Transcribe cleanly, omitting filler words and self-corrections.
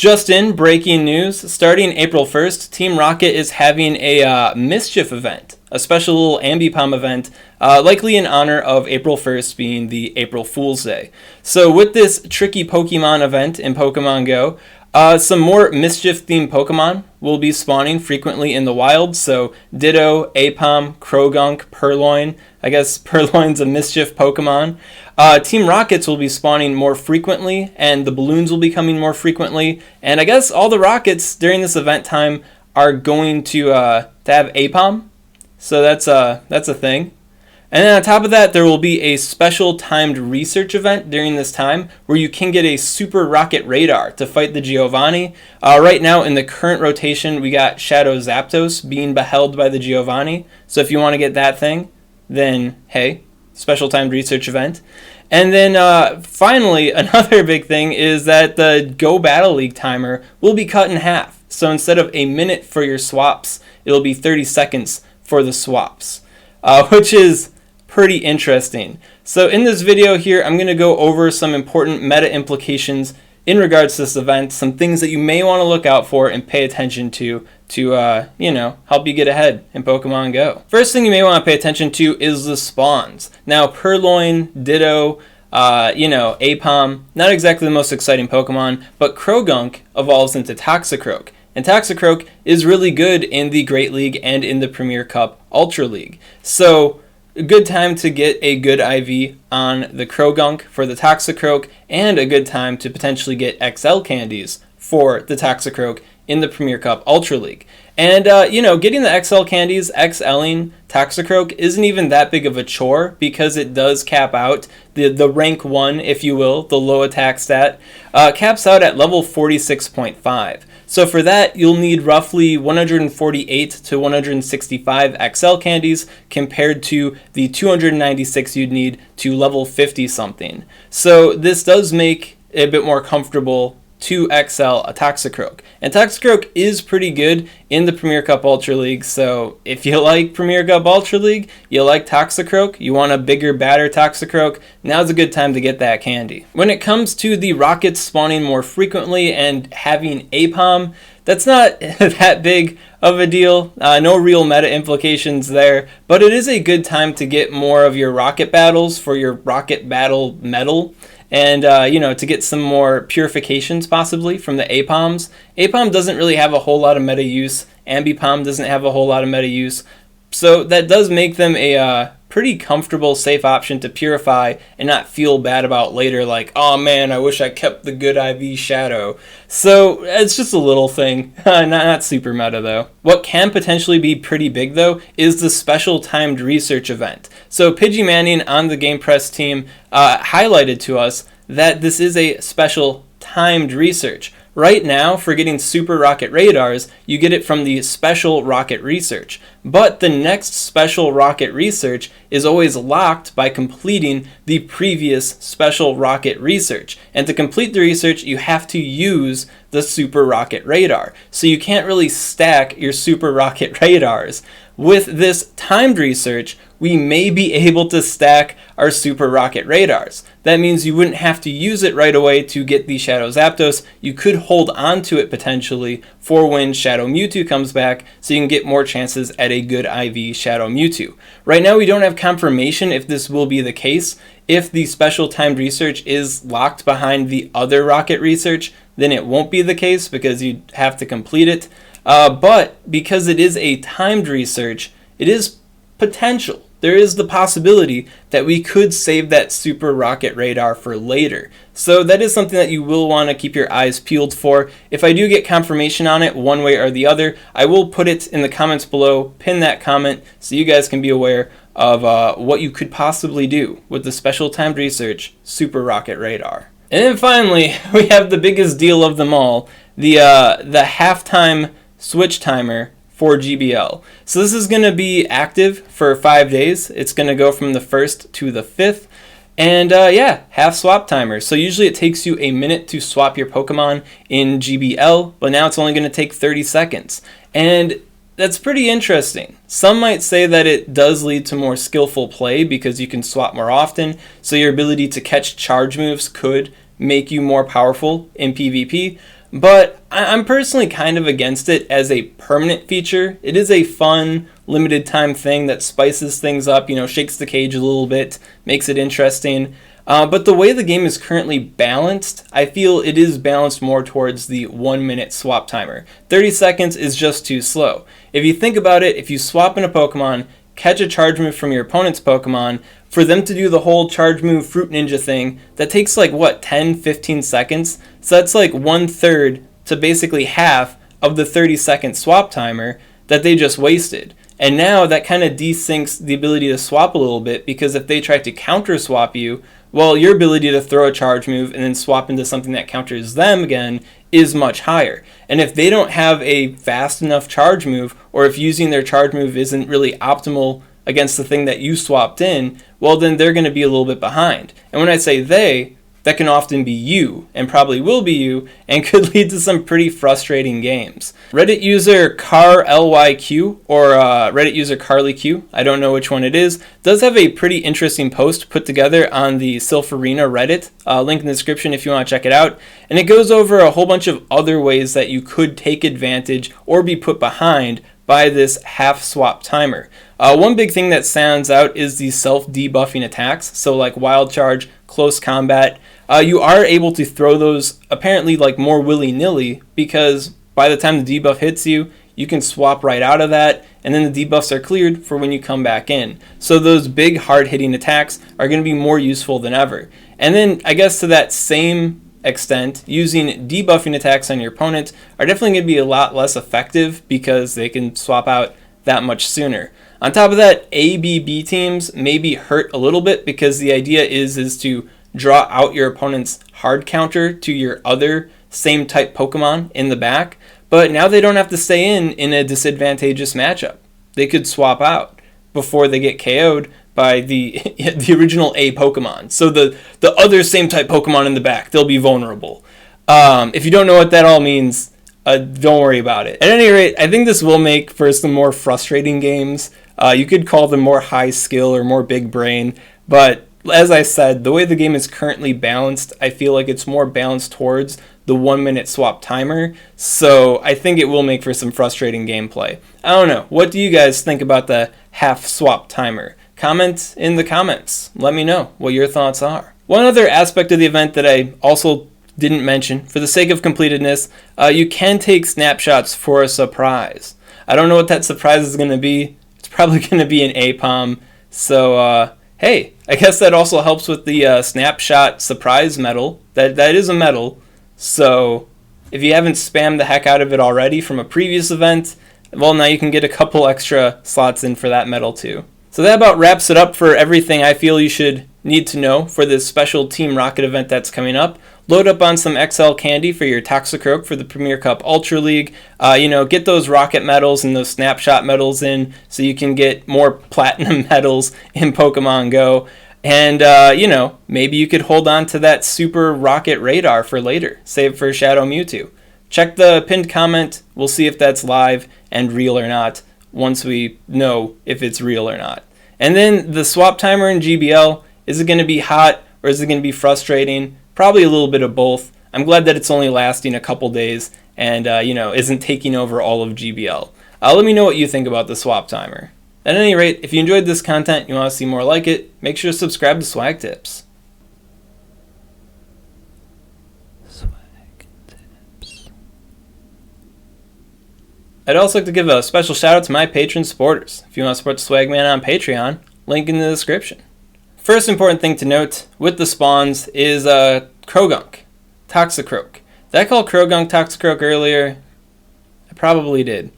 Just in, breaking news, starting April 1st, Team Rocket is having a Mischief Event, a special little Ambipom event, likely in honor of April 1st being the April Fool's Day. So with this Tricky Pokemon event in Pokemon GO, some more Mischief-themed Pokemon will be spawning frequently in the wild, so Ditto, Aipom, Croagunk, Purloin. I guess Purloin's a Mischief Pokemon. Team Rockets will be spawning more frequently, and the balloons will be coming more frequently, and I guess all the Rockets during this event time are going to have Aipom, so that's a thing. And then on top of that, there will be a special timed research event during this time where you can get a Super Rocket Radar to fight the Giovanni. Right now in the current rotation, we got Shadow Zapdos being beheld by the Giovanni. So if you want to get that thing, then hey, special timed research event. And then finally, another big thing is that the GOBattle League timer will be cut in half. So instead of a minute for your swaps, it'll be 30 seconds for the swaps, which is pretty interesting. So in this video here, I'm going to go over some important meta implications in regards to this event, some things that you may want to look out for and pay attention to help you get ahead in Pokemon Go. First thing you may want to pay attention to is the spawns. Now, Purloin, Ditto, Aipom, not exactly the most exciting Pokemon, but Croagunk evolves into Toxicroak. And Toxicroak is really good in the Great League and in the Premier Cup Ultra League. So a good time to get a good IV on the Croagunk for the Toxicroak, and a good time to potentially get XL candies for the Toxicroak in the Premier Cup Ultra League. And, getting the XL candies, XLing Toxicroak isn't even that big of a chore because it does cap out the rank 1, if you will, the low attack stat, caps out at level 46.5. So for that, you'll need roughly 148 to 165 XL candies compared to the 296 you'd need to level 50 something. So this does make it a bit more comfortable to XL a Toxicroak. And Toxicroak is pretty good in the Premier Cup Ultra League, so if you like Premier Cup Ultra League, you like Toxicroak, you want a bigger, badder Toxicroak, now's a good time to get that candy. When it comes to the Rockets spawning more frequently and having Aipom, that's not that big of a deal. No real meta implications there, but it is a good time to get more of your Rocket battles for your Rocket Battle medal. And, to get some more purifications possibly from the Aipoms. Aipom doesn't really have a whole lot of meta use. Ambipom doesn't have a whole lot of meta use. So that does make them a pretty comfortable, safe option to purify and not feel bad about later, like, oh man, I wish I kept the good IV Shadow. So it's just a little thing, not super meta though. What can potentially be pretty big though is the special timed research event. So Pidgey Manning on the Game Press team highlighted to us that this is a special timed research. Right now, for getting Super Rocket Radars, you get it from the Special Rocket Research. But the next Special Rocket Research is always locked by completing the previous Special Rocket Research. And to complete the research, you have to use the Super Rocket Radar. So you can't really stack your Super Rocket Radars. With this timed research, we may be able to stack our Super Rocket Radars. That means you wouldn't have to use it right away to get the Shadow Zapdos. You could hold on to it potentially for when Shadow Mewtwo comes back, so you can get more chances at a good IV Shadow Mewtwo. Right now we don't have confirmation if this will be the case. If the special timed research is locked behind the other Rocket research, then it won't be the case because you'd have to complete it. But because it is a timed research, it is potential. There is the possibility that we could save that Super Rocket Radar for later. So that is something that you will want to keep your eyes peeled for. If I do get confirmation on it one way or the other, I will put it in the comments below, pin that comment, so you guys can be aware of what you could possibly do with the special timed research Super Rocket Radar. And then finally, we have the biggest deal of them all, the halftime switch timer for GBL. So this is going to be active for 5 days. It's going to go from the 1st to the 5th. And half swap timer. So usually it takes you a minute to swap your Pokemon in GBL, but now it's only going to take 30 seconds. And that's pretty interesting. Some might say that it does lead to more skillful play because you can swap more often, so your ability to catch charge moves could make you more powerful in PvP. but I'm personally kind of against it as a permanent feature. It is a fun, limited time thing that spices things up, shakes the cage a little bit, makes it interesting. But the way the game is currently balanced, I feel it is balanced more towards the 1 minute swap timer. 30 seconds is just too slow. If you think about it, if you swap in a Pokemon, catch a charge move from your opponent's Pokemon, for them to do the whole charge move Fruit Ninja thing, that takes 10, 15 seconds. So that's 1/3 to basically half of the 30-second swap timer that they just wasted. And now that kind of desyncs the ability to swap a little bit, because if they try to counter swap you, well, your ability to throw a charge move and then swap into something that counters them again is much higher. And if they don't have a fast enough charge move, or if using their charge move isn't really optimal against the thing that you swapped in, well, then they're going to be a little bit behind. And when I say they, that can often be you, and probably will be you, and could lead to some pretty frustrating games. Reddit user CarLYQ, or Reddit user CarlyQ, I don't know which one it is, does have a pretty interesting post put together on the Silpharina Reddit, link in the description if you want to check it out, and it goes over a whole bunch of other ways that you could take advantage or be put behind by this half swap timer. One big thing that stands out is the self-debuffing attacks, so like Wild Charge, Close Combat. You are able to throw those apparently more willy-nilly, because by the time the debuff hits you, you can swap right out of that, and then the debuffs are cleared for when you come back in. So those big hard-hitting attacks are going to be more useful than ever. And then I guess to that same extent, using debuffing attacks on your opponent are definitely going to be a lot less effective, because they can swap out that much sooner. On top of that, ABB teams may be hurt a little bit, because the idea is to draw out your opponent's hard counter to your other same type Pokemon in the back, but now they don't have to stay in a disadvantageous matchup. They could swap out before they get KO'd by the original A Pokemon. So the other same type Pokemon in the back, they'll be vulnerable. If you don't know what that all means, don't worry about it. At any rate, I think this will make for some more frustrating games. You could call them more high skill or more big brain, but as I said, the way the game is currently balanced, I feel like it's more balanced towards the 1 minute swap timer, so I think it will make for some frustrating gameplay. I don't know, what do you guys think about the half swap timer? Comment in the comments, let me know what your thoughts are. One other aspect of the event that I also didn't mention, for the sake of completedness, you can take snapshots for a surprise. I don't know what that surprise is going to be. It's probably going to be an Aipom, so hey, I guess that also helps with the snapshot surprise medal. That is a medal, so if you haven't spammed the heck out of it already from a previous event, well, now you can get a couple extra slots in for that medal too. So that about wraps it up for everything I feel you should need to know for this special Team Rocket event that's coming up. Load up on some XL candy for your Toxicroak for the Premier Cup Ultra League. Get those rocket medals and those snapshot medals in so you can get more platinum medals in Pokemon Go. And, maybe you could hold on to that super rocket radar for later. Save for Shadow Mewtwo. Check the pinned comment. We'll see if that's live and real or not once we know if it's real or not. And then the swap timer in GBL, is it going to be hot or is it going to be frustrating? Probably a little bit of both. I'm glad that it's only lasting a couple days and, isn't taking over all of GBL. Let me know what you think about the swap timer. At any rate, if you enjoyed this content and you want to see more like it, make sure to subscribe to SwagTips. SwagTips. I'd also like to give a special shout out to my patron supporters. If you want to support the Swagman on Patreon, link in the description. First important thing to note with the spawns is Croagunk, Toxicroak. Did I call Croagunk Toxicroak earlier? I probably did.